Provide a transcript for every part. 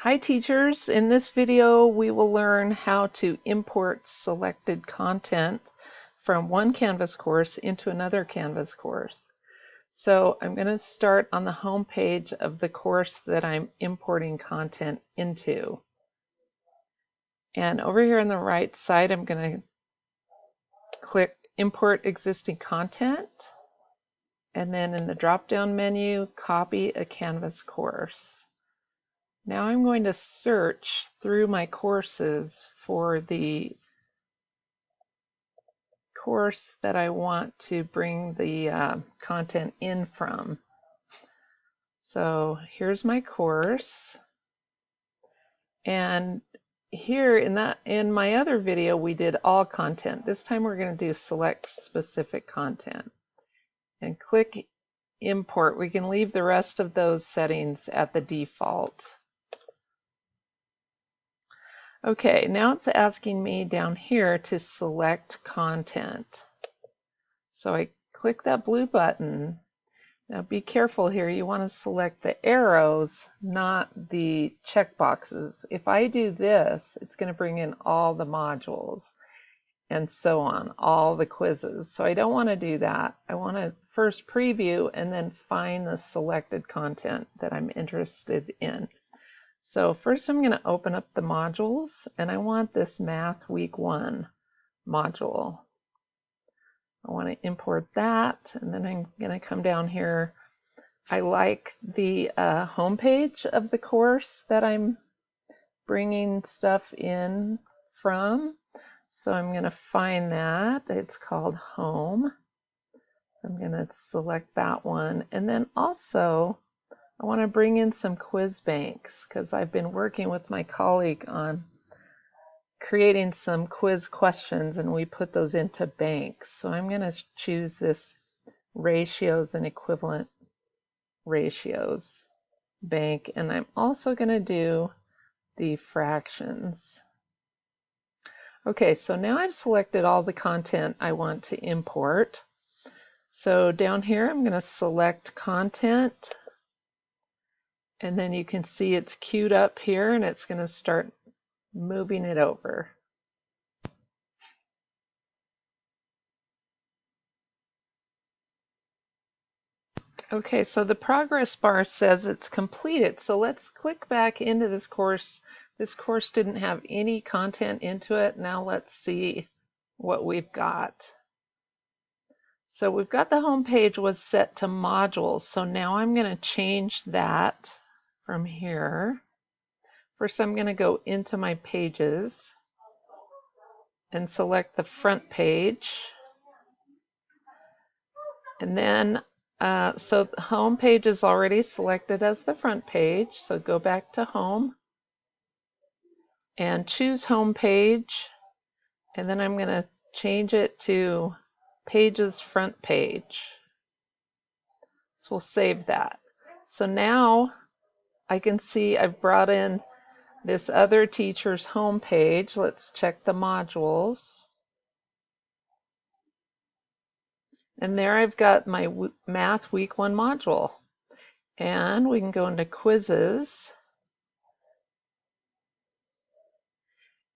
Hi teachers, in this video we will learn how to import selected content from one Canvas course into another Canvas course. So I'm going to start on the home page of the course that I'm importing content into. And over here on the right side I'm going to click Import Existing Content, and then in the drop-down menu, copy a Canvas course. Now I'm going to search through my courses for the course that I want to bring the content in from. So here's my course, and here in my other video we did all content. This time we're going to do select specific content and click import. We can leave the rest of those settings at the default. Okay, now it's asking me down here to select content. So I click that blue button. Now be careful here, you want to select the arrows, not the checkboxes. If I do this, it's going to bring in all the modules and so on, all the quizzes. So I don't want to do that. I want to first preview and then find the selected content that I'm interested in. So first I'm going to open up the modules, and I want this Math Week 1 module. I want to import that, and then I'm going to come down here. I like the home page of the course that I'm bringing stuff in from, so I'm going to find that. It's called Home. So I'm going to select that one, and then also I want to bring in some quiz banks because I've been working with my colleague on creating some quiz questions, and we put those into banks. So I'm going to choose this ratios and equivalent ratios bank, and I'm also going to do the fractions. Okay, so now I've selected all the content I want to import. So down here I'm going to select content, and then you can see it's queued up here, and it's going to start moving it over. Okay, so the progress bar says it's completed. So let's click back into this course. This course didn't have any content into it. Now let's see what we've got. So we've got the home page was set to modules. So now I'm going to change that from here. First, I'm going to go into my pages and select the front page. And then, so the home page is already selected as the front page. So go back to home and choose home page. And then I'm going to change it to pages front page. So we'll save that. So now I can see I've brought in this other teacher's home page. Let's check the modules. And there I've got my Math Week 1 module. And we can go into quizzes.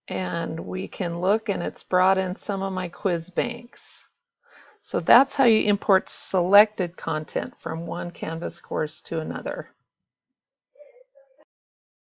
And we can look, and it's brought in some of my quiz banks. So that's how you import selected content from one Canvas course to another.